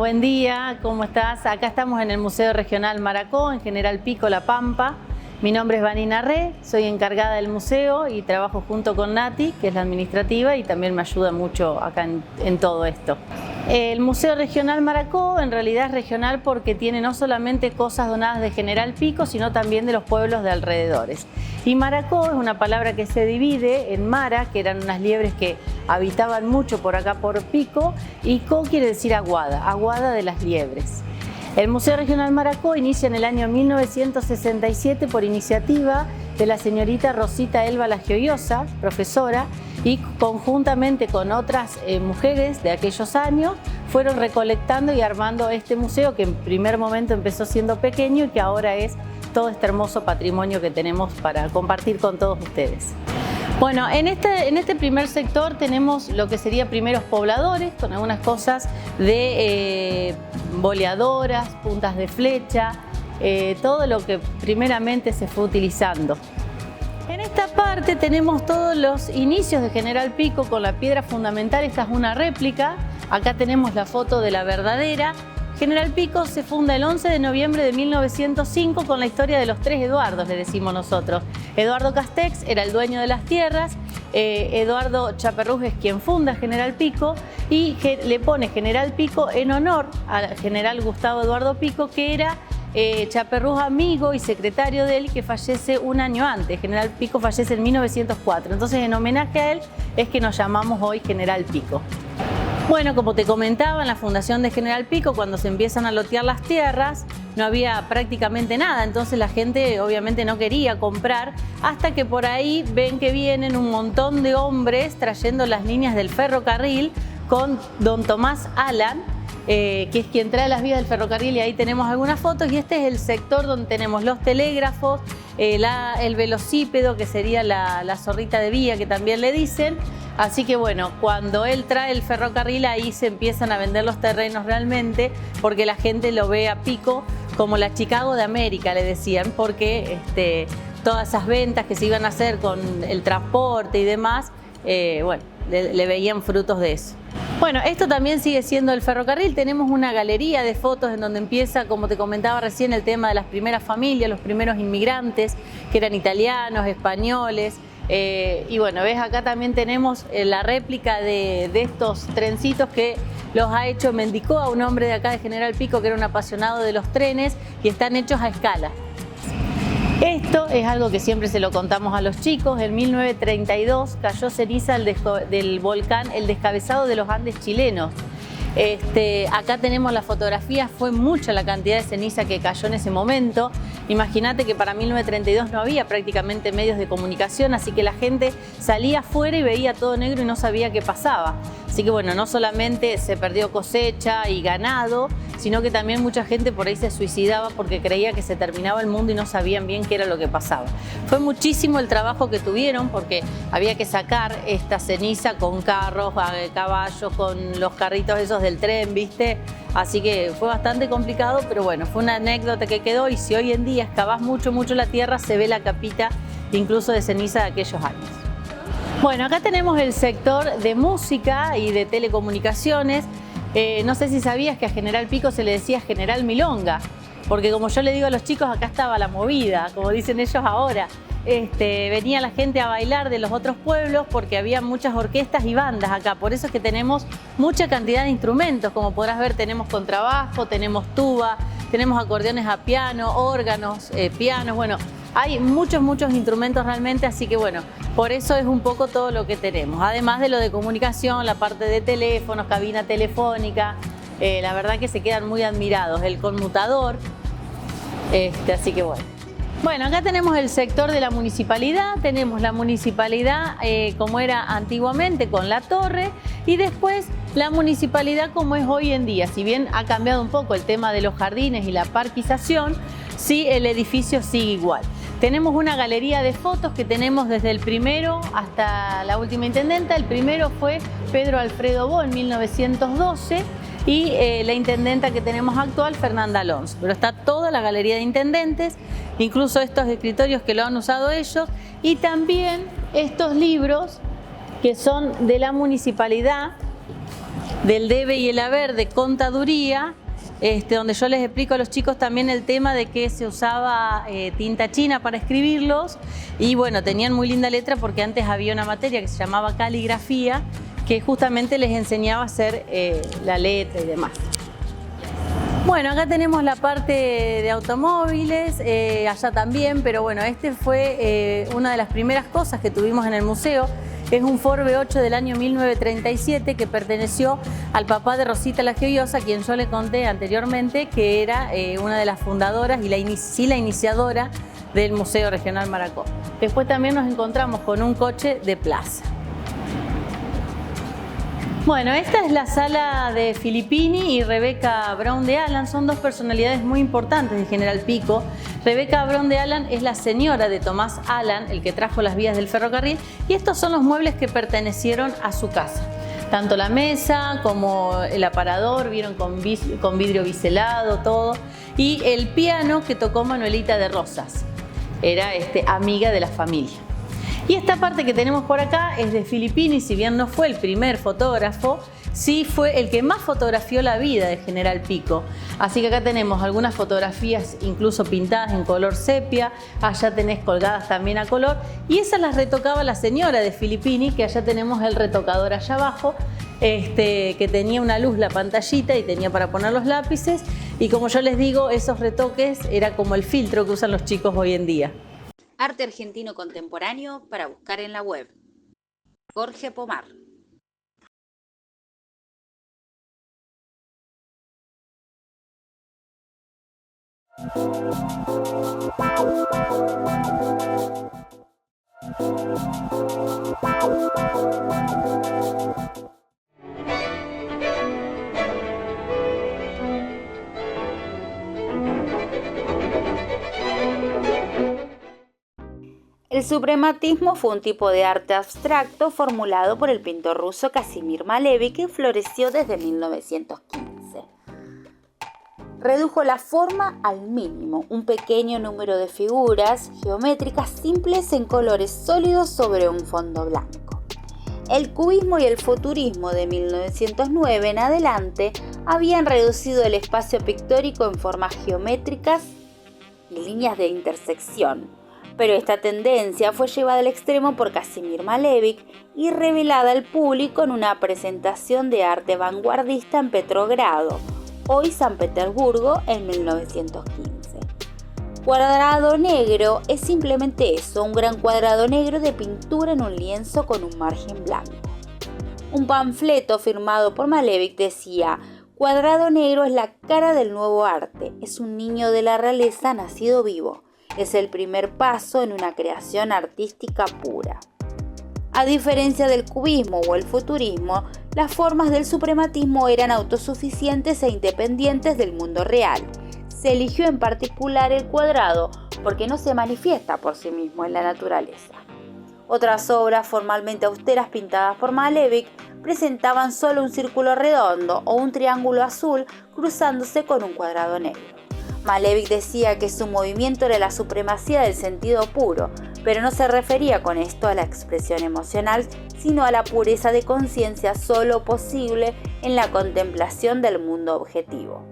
buen día, ¿cómo estás? Acá estamos en el Museo Regional Maracó, en General Pico, La Pampa. Mi nombre es Vanina Re, soy encargada del museo y trabajo junto con Nati, que es la administrativa, y también me ayuda mucho acá en todo esto. El Museo Regional Maracó en realidad es regional porque tiene no solamente cosas donadas de General Pico, sino también de los pueblos de alrededores. Y Maracó es una palabra que se divide en Mara, que eran unas liebres que habitaban mucho por acá por Pico, y Co quiere decir aguada, aguada de las liebres. El Museo Regional Maracó inicia en el año 1967 por iniciativa de la señorita Rosita Elba La Gioiosa, profesora, y conjuntamente con otras mujeres de aquellos años fueron recolectando y armando este museo que en primer momento empezó siendo pequeño y que ahora es todo este hermoso patrimonio que tenemos para compartir con todos ustedes. Bueno, en este primer sector tenemos lo que sería primeros pobladores, con algunas cosas de boleadoras, puntas de flecha, todo lo que primeramente se fue utilizando. En esta parte tenemos todos los inicios de General Pico con la piedra fundamental. Esta es una réplica, acá tenemos la foto de la verdadera. General Pico se funda el 11 de noviembre de 1905 con la historia de los tres Eduardos, le decimos nosotros. Eduardo Castex era el dueño de las tierras, Eduardo Chaperrús es quien funda General Pico y le pone General Pico en honor al general Gustavo Eduardo Pico, que era Chaperrús amigo y secretario de él, que fallece un año antes. General Pico fallece en 1904, entonces en homenaje a él es que nos llamamos hoy General Pico. Bueno, como te comentaba, en la fundación de General Pico, cuando se empiezan a lotear las tierras, no había prácticamente nada, entonces la gente obviamente no quería comprar, hasta que por ahí ven que vienen un montón de hombres trayendo las líneas del ferrocarril con don Tomás Alan, que es quien trae las vías del ferrocarril, y ahí tenemos algunas fotos, y este es el sector donde tenemos los telégrafos, el velocípedo, que sería la zorrita de vía, que también le dicen. Así que bueno, cuando él trae el ferrocarril, ahí se empiezan a vender los terrenos realmente, porque la gente lo ve a Pico como la Chicago de América, le decían, porque todas esas ventas que se iban a hacer con el transporte y demás, bueno, le veían frutos de eso. Bueno, esto también sigue siendo el ferrocarril. Tenemos una galería de fotos en donde empieza, como te comentaba recién, el tema de las primeras familias, los primeros inmigrantes, que eran italianos, españoles. Y bueno, ves, acá también tenemos la réplica de estos trencitos que los ha hecho Mendicoa, un hombre de acá de General Pico que era un apasionado de los trenes, y están hechos a escala. Esto es algo que siempre se lo contamos a los chicos. En 1932 cayó ceniza del volcán El Descabezado de los Andes chilenos. Acá tenemos la fotografía, fue mucha la cantidad de ceniza que cayó en ese momento. Imagínate que para 1932 no había prácticamente medios de comunicación, así que la gente salía afuera y veía todo negro y no sabía qué pasaba. Así que bueno, no solamente se perdió cosecha y ganado, sino que también mucha gente por ahí se suicidaba porque creía que se terminaba el mundo y no sabían bien qué era lo que pasaba. Fue muchísimo el trabajo que tuvieron porque había que sacar esta ceniza con carros, caballos, con los carritos esos del tren, ¿viste? Así que fue bastante complicado, pero bueno, fue una anécdota que quedó, y si hoy en día excavas mucho la tierra, se ve la capita incluso de ceniza de aquellos años. Bueno, acá tenemos el sector de música y de telecomunicaciones. No sé si sabías que a General Pico se le decía General Milonga, porque como yo le digo a los chicos, acá estaba la movida, como dicen ellos ahora. Venía la gente a bailar de los otros pueblos porque había muchas orquestas y bandas acá, por eso es que tenemos mucha cantidad de instrumentos. Como podrás ver, tenemos contrabajo, tenemos tuba, tenemos acordeones a piano, órganos, pianos, bueno, hay muchos instrumentos realmente, así que bueno, por eso es un poco todo lo que tenemos. Además de lo de comunicación, la parte de teléfonos, cabina telefónica, la verdad que se quedan muy admirados. El conmutador, así que bueno. Bueno, acá tenemos el sector de la municipalidad, tenemos la municipalidad como era antiguamente con la torre, y después la municipalidad como es hoy en día. Si bien ha cambiado un poco el tema de los jardines y la parquización, sí, el edificio sigue igual. Tenemos una galería de fotos que tenemos desde el primero hasta la última intendenta. El primero fue Pedro Alfredo Bo en 1912 y la intendenta que tenemos actual, Fernanda Alonso. Pero está toda la galería de intendentes, incluso estos escritorios que lo han usado ellos, y también estos libros que son de la municipalidad, del debe y el haber de contaduría, donde yo les explico a los chicos también el tema de que se usaba tinta china para escribirlos y bueno, tenían muy linda letra porque antes había una materia que se llamaba caligrafía que justamente les enseñaba a hacer la letra y demás. Bueno, acá tenemos la parte de automóviles, allá también, pero bueno, fue una de las primeras cosas que tuvimos en el museo. Es un Ford V8 del año 1937 que perteneció al papá de Rosita La Gioiosa, quien yo le conté anteriormente que era una de las fundadoras y la iniciadora del Museo Regional Maracó. Después también nos encontramos con un coche de plaza. Bueno, esta es la sala de Filippini y Rebeca Brown de Allan, son dos personalidades muy importantes de General Pico. Rebeca Brown de Allan es la señora de Tomás Allan, el que trajo las vías del ferrocarril, y estos son los muebles que pertenecieron a su casa. Tanto la mesa como el aparador, vieron con vidrio biselado, todo, y el piano que tocó Manuelita de Rosas, era amiga de la familia. Y esta parte que tenemos por acá es de Filippini, si bien no fue el primer fotógrafo, sí fue el que más fotografió la vida de General Pico. Así que acá tenemos algunas fotografías incluso pintadas en color sepia, allá tenés colgadas también a color, y esas las retocaba la señora de Filippini, que allá tenemos el retocador allá abajo, que tenía una luz, la pantallita, y tenía para poner los lápices, y como yo les digo, esos retoques era como el filtro que usan los chicos hoy en día. Arte argentino contemporáneo para buscar en la web. Jorge Pomar. El suprematismo fue un tipo de arte abstracto formulado por el pintor ruso Kazimir Malevich que floreció desde 1915. Redujo la forma al mínimo, un pequeño número de figuras geométricas simples en colores sólidos sobre un fondo blanco. El cubismo y el futurismo de 1909 en adelante habían reducido el espacio pictórico en formas geométricas y líneas de intersección. Pero esta tendencia fue llevada al extremo por Kazimir Malevich y revelada al público en una presentación de arte vanguardista en Petrogrado, hoy San Petersburgo, en 1915. Cuadrado negro es simplemente eso, un gran cuadrado negro de pintura en un lienzo con un margen blanco. Un panfleto firmado por Malevich decía: "Cuadrado negro es la cara del nuevo arte, es un niño de la realeza nacido vivo. Es el primer paso en una creación artística pura". A diferencia del cubismo o el futurismo, las formas del suprematismo eran autosuficientes e independientes del mundo real. Se eligió en particular el cuadrado porque no se manifiesta por sí mismo en la naturaleza. Otras obras formalmente austeras pintadas por Malevich presentaban solo un círculo redondo o un triángulo azul cruzándose con un cuadrado negro. Malevich decía que su movimiento era la supremacía del sentido puro, pero no se refería con esto a la expresión emocional, sino a la pureza de conciencia solo posible en la contemplación del mundo objetivo.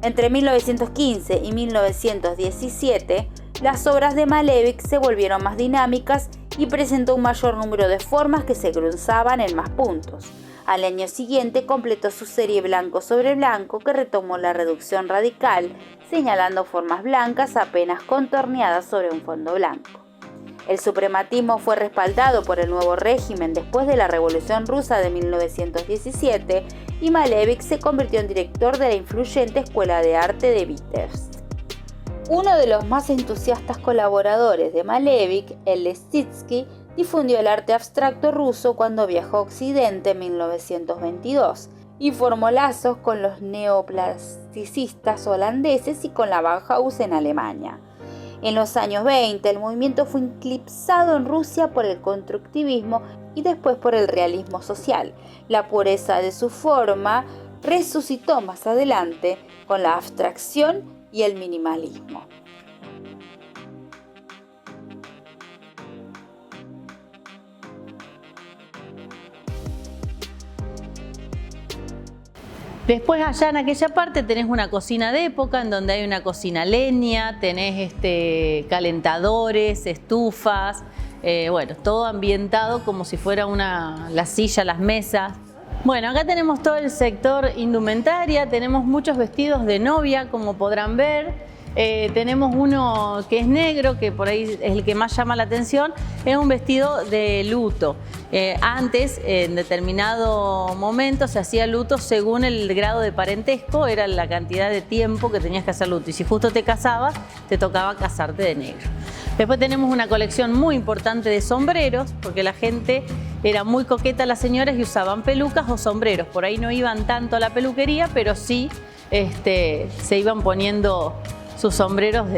Entre 1915 y 1917, las obras de Malevich se volvieron más dinámicas y presentó un mayor número de formas que se cruzaban en más puntos. Al año siguiente completó su serie Blanco sobre Blanco, que retomó la reducción radical, señalando formas blancas apenas contorneadas sobre un fondo blanco. El suprematismo fue respaldado por el nuevo régimen después de la Revolución Rusa de 1917 y Malevich se convirtió en director de la influyente Escuela de Arte de Vitebsk. Uno de los más entusiastas colaboradores de Malevich, el Lestitsky, difundió el arte abstracto ruso cuando viajó a Occidente en 1922 y formó lazos con los neoplasticistas holandeses y con la Bauhaus en Alemania. En los años 20, el movimiento fue eclipsado en Rusia por el constructivismo y después por el realismo social. La pureza de su forma resucitó más adelante con la abstracción y el minimalismo. Después allá en aquella parte tenés una cocina de época en donde hay una cocina leña, tenés calentadores, estufas, bueno, todo ambientado como si fuera la silla, las mesas. Bueno, acá tenemos todo el sector indumentaria, tenemos muchos vestidos de novia, como podrán ver. Tenemos uno que es negro, que por ahí es el que más llama la atención, es un vestido de luto. Antes, en determinado momento, se hacía luto según el grado de parentesco, era la cantidad de tiempo que tenías que hacer luto. Y si justo te casabas, te tocaba casarte de negro. Después tenemos una colección muy importante de sombreros, porque la gente era muy coqueta, las señoras, y usaban pelucas o sombreros. Por ahí no iban tanto a la peluquería, pero sí se iban poniendo sus sombreros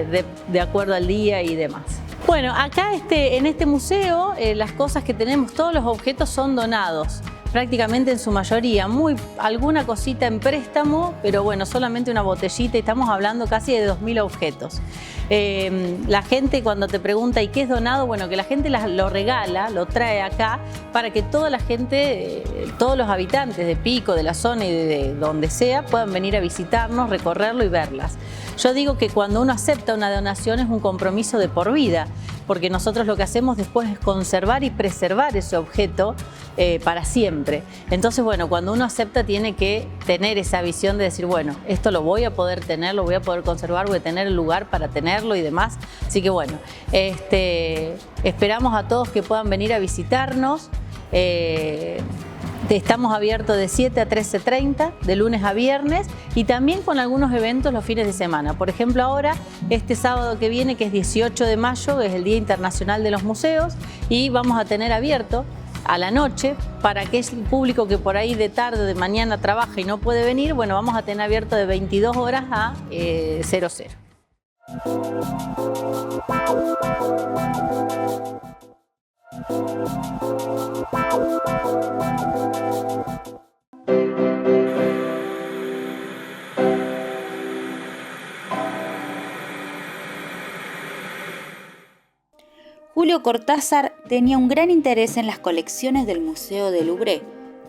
de acuerdo al día y demás. Bueno, acá en este museo las cosas que tenemos, todos los objetos son donados, prácticamente en su mayoría, alguna cosita en préstamo, pero bueno, solamente una botellita, y estamos hablando casi de 2000 objetos. La gente cuando te pregunta ¿y qué es donado? Bueno, que la gente lo regala, lo trae acá para que toda la gente, todos los habitantes de Pico, de la zona y de donde sea, puedan venir a visitarnos, recorrerlo y verlas. Yo digo que cuando uno acepta una donación es un compromiso de por vida, porque nosotros lo que hacemos después es conservar y preservar ese objeto para siempre. Entonces, bueno, cuando uno acepta tiene que tener esa visión de decir, bueno, esto lo voy a poder tener, lo voy a poder conservar, voy a tener el lugar para tenerlo y demás. Así que bueno, esperamos a todos que puedan venir a visitarnos. Estamos abiertos de 7 a 13:30, de lunes a viernes, y también con algunos eventos los fines de semana. Por ejemplo, ahora, este sábado que viene, que es 18 de mayo, es el Día Internacional de los Museos, y vamos a tener abierto a la noche para que es el público que por ahí de tarde, de mañana trabaja y no puede venir. Bueno, vamos a tener abierto de 22 horas a 00. Julio Cortázar tenía un gran interés en las colecciones del Museo del Louvre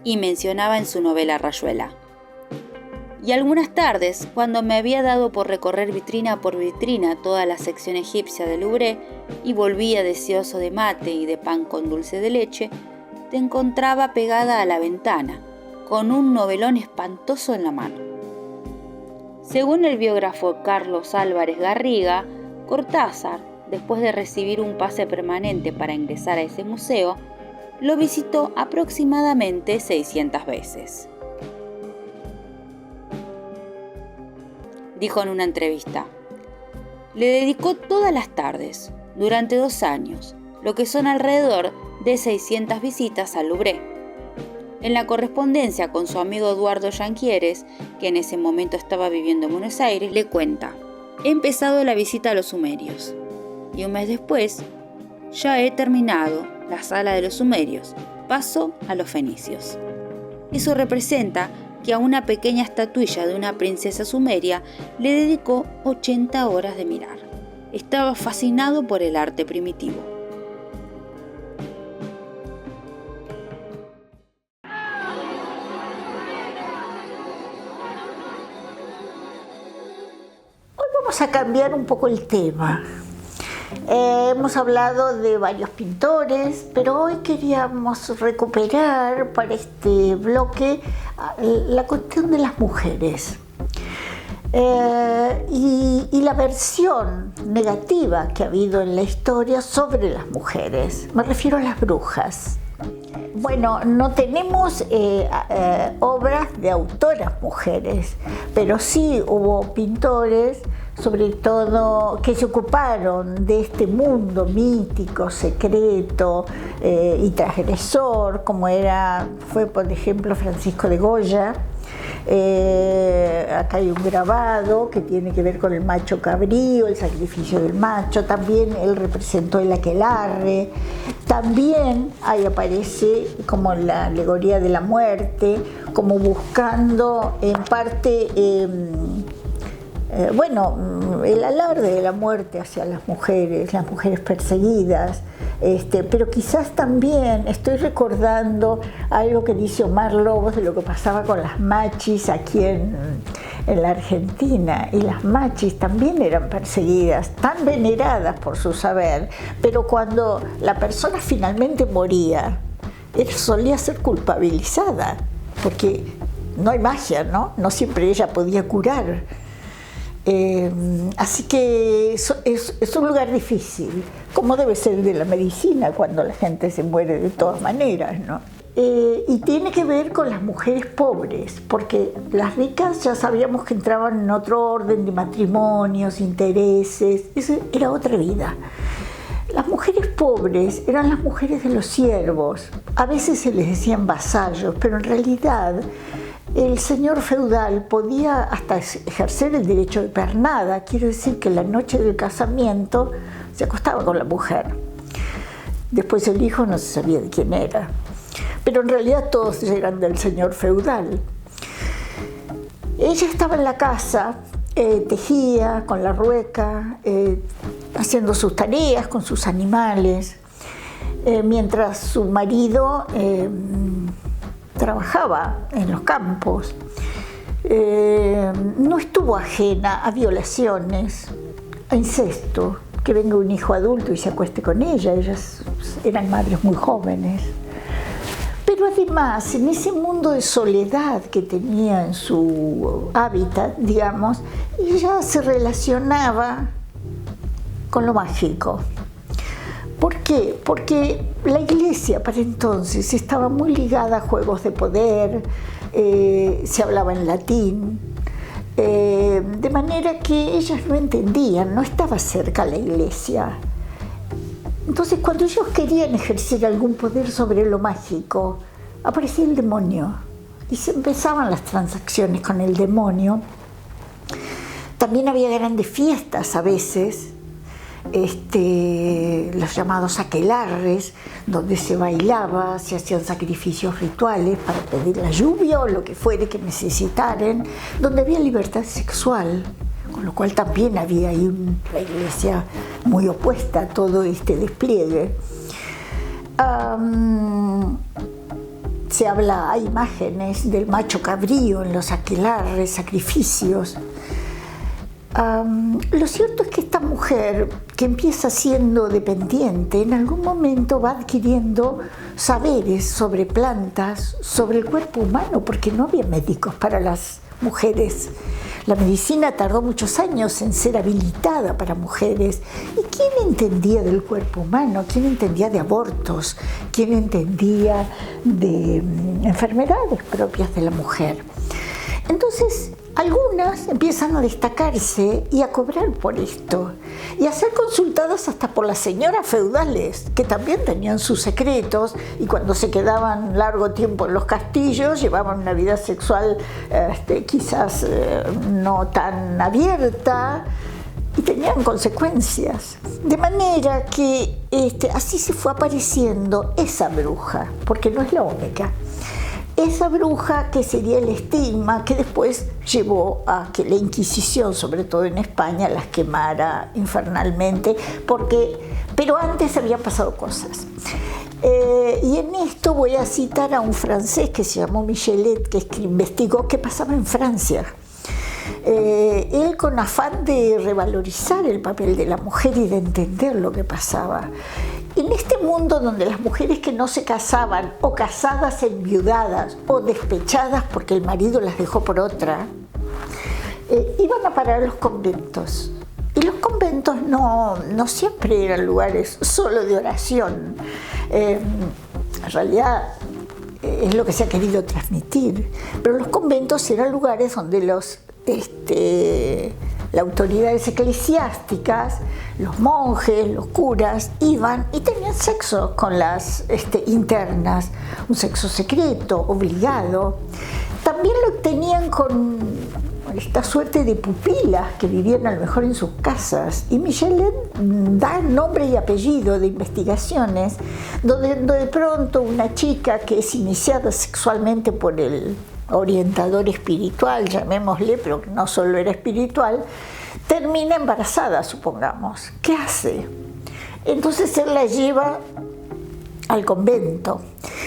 y mencionaba en su novela Rayuela: y algunas tardes, cuando me había dado por recorrer vitrina por vitrina toda la sección egipcia del Louvre y volvía deseoso de mate y de pan con dulce de leche, te encontraba pegada a la ventana, con un novelón espantoso en la mano. Según el biógrafo Carlos Álvarez Garriga, Cortázar, después de recibir un pase permanente para ingresar a ese museo, lo visitó aproximadamente 600 veces. Dijo en una entrevista: le dedicó todas las tardes, durante 2 años, lo que son alrededor de 600 visitas al Louvre. En la correspondencia con su amigo Eduardo Yanquieres, que en ese momento estaba viviendo en Buenos Aires, le cuenta: he empezado la visita a los sumerios, y un mes después ya he terminado la sala de los sumerios, paso a los fenicios. Eso representa que a una pequeña estatuilla de una princesa sumeria le dedicó 80 horas de mirar. Estaba fascinado por el arte primitivo. Hoy vamos a cambiar un poco el tema. Hemos hablado de varios pintores, pero hoy queríamos recuperar para este bloque la cuestión de las mujeres y la versión negativa que ha habido en la historia sobre las mujeres. Me refiero a las brujas. Bueno, no tenemos obras de autoras mujeres, pero sí hubo pintores, sobre todo, que se ocuparon de este mundo mítico, secreto y transgresor, como fue por ejemplo Francisco de Goya. Acá hay un grabado que tiene que ver con el macho cabrío, el sacrificio del macho. También él representó el aquelarre. También ahí aparece como la alegoría de la muerte, como buscando en parte el alarde de la muerte hacia las mujeres perseguidas, pero quizás también estoy recordando algo que dice Omar Lobos de lo que pasaba con las machis aquí en la Argentina, y las machis también eran perseguidas, tan veneradas por su saber, pero cuando la persona finalmente moría, solía ser culpabilizada, porque no hay magia, ¿no? No siempre ella podía curar. Así que es un lugar difícil, como debe ser el de la medicina cuando la gente se muere de todas maneras, ¿no? Y tiene que ver con las mujeres pobres, porque las ricas ya sabíamos que entraban en otro orden de matrimonios, intereses, eso era otra vida. Las mujeres pobres eran las mujeres de los siervos, a veces se les decían vasallos, pero en realidad el señor feudal podía hasta ejercer el derecho de pernada, quiero decir que la noche del casamiento se acostaba con la mujer. Después el hijo no se sabía de quién era, pero en realidad todos eran del señor feudal. Ella estaba en la casa, tejía con la rueca, haciendo sus tareas con sus animales, mientras su marido trabajaba en los campos. No estuvo ajena a violaciones, a incesto, que venga un hijo adulto y se acueste con ella. Ellas eran madres muy jóvenes. Pero además, en ese mundo de soledad que tenía en su hábitat, digamos, ella se relacionaba con lo mágico. ¿Por qué? Porque la iglesia para entonces estaba muy ligada a juegos de poder, se hablaba en latín, de manera que ellas no entendían, no estaba cerca la iglesia. Entonces, cuando ellos querían ejercer algún poder sobre lo mágico, aparecía el demonio y se empezaban las transacciones con el demonio. También había grandes fiestas a veces, los llamados aquelarres, donde se bailaba, se hacían sacrificios rituales para pedir la lluvia o lo que fuere que necesitaran, donde había libertad sexual, con lo cual también había ahí la iglesia muy opuesta a todo este despliegue. Hay imágenes del macho cabrío en los aquelarres, sacrificios. Lo cierto es que esta mujer, que empieza siendo dependiente, en algún momento va adquiriendo saberes sobre plantas, sobre el cuerpo humano, porque no había médicos para las mujeres. La medicina tardó muchos años en ser habilitada para mujeres. ¿Y quién entendía del cuerpo humano? ¿Quién entendía de abortos? ¿Quién entendía de enfermedades propias de la mujer? Entonces, algunas empiezan a destacarse y a cobrar por esto y a ser consultadas hasta por las señoras feudales, que también tenían sus secretos y cuando se quedaban largo tiempo en los castillos llevaban una vida sexual quizás no tan abierta y tenían consecuencias. De manera que así se fue apareciendo esa bruja, porque no es la única. Esa bruja que sería el estigma que después llevó a que la Inquisición, sobre todo en España, las quemara infernalmente, pero antes habían pasado cosas. Y en esto voy a citar a un francés que se llamó Michelet, que investigó qué pasaba en Francia. Él, con afán de revalorizar el papel de la mujer y de entender lo que pasaba, en este mundo donde las mujeres que no se casaban, o casadas enviudadas, o despechadas porque el marido las dejó por otra, iban a parar a los conventos. Y los conventos no siempre eran lugares solo de oración. En realidad es lo que se ha querido transmitir. Pero los conventos eran lugares donde las autoridades eclesiásticas, los monjes, los curas, iban y tenían sexo con las internas, un sexo secreto, obligado. También lo tenían con esta suerte de pupilas que vivían a lo mejor en sus casas. Y Michelet da nombre y apellido de investigaciones donde de pronto una chica que es iniciada sexualmente por el orientador espiritual, llamémosle, pero no solo era espiritual, termina embarazada, supongamos. ¿Qué hace? Entonces él la lleva al convento.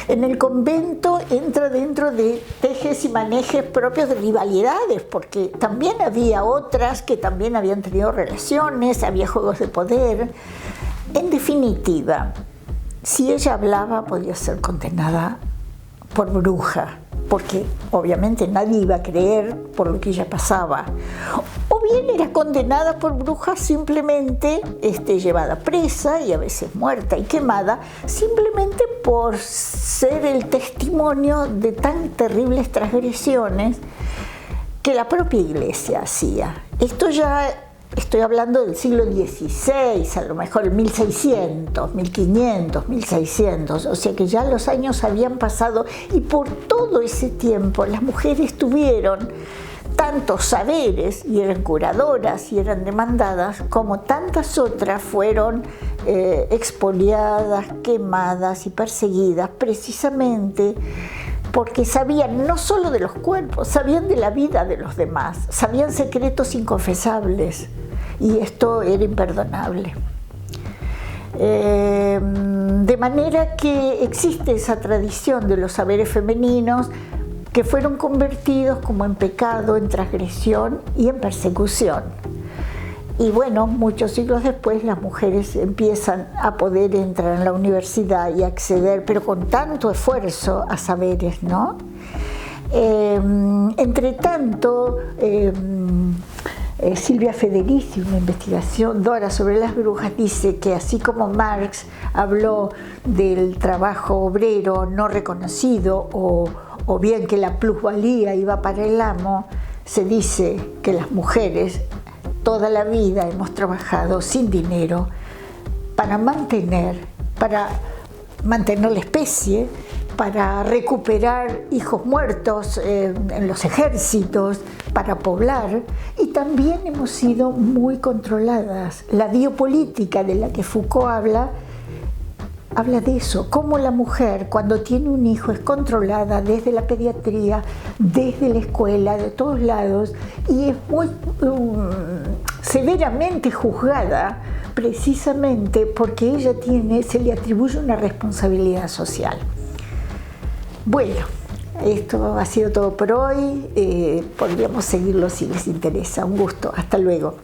En el convento entra dentro de tejes y manejes propios de rivalidades, porque también había otras que también habían tenido relaciones, había juegos de poder. En definitiva, si ella hablaba podía ser condenada por bruja, porque obviamente nadie iba a creer por lo que ella pasaba. O bien era condenada por bruja simplemente llevada presa y a veces muerta y quemada, simplemente por ser el testimonio de tan terribles transgresiones que la propia Iglesia hacía. Esto ya estoy hablando del siglo XVI, a lo mejor 1600, 1500, 1600, o sea que ya los años habían pasado y por todo ese tiempo las mujeres tuvieron tantos saberes y eran curadoras y eran demandadas, como tantas otras fueron expoliadas, quemadas y perseguidas precisamente porque sabían no solo de los cuerpos, sabían de la vida de los demás, sabían secretos inconfesables y esto era imperdonable. De manera que existe esa tradición de los saberes femeninos que fueron convertidos como en pecado, en transgresión y en persecución. Y bueno, muchos siglos después las mujeres empiezan a poder entrar en la universidad y acceder, pero con tanto esfuerzo, a saberes, ¿no? Entre tanto, Silvia Federici, una investigadora sobre las brujas, dice que así como Marx habló del trabajo obrero no reconocido o bien que la plusvalía iba para el amo, se dice que las mujeres toda la vida hemos trabajado sin dinero para mantener la especie, para recuperar hijos muertos en los ejércitos, para poblar, y también hemos sido muy controladas. La biopolítica de la que Foucault habla de eso, cómo la mujer cuando tiene un hijo es controlada desde la pediatría, desde la escuela, de todos lados, y es muy severamente juzgada precisamente porque ella se le atribuye una responsabilidad social. Bueno, esto ha sido todo por hoy, podríamos seguirlo si les interesa. Un gusto, hasta luego.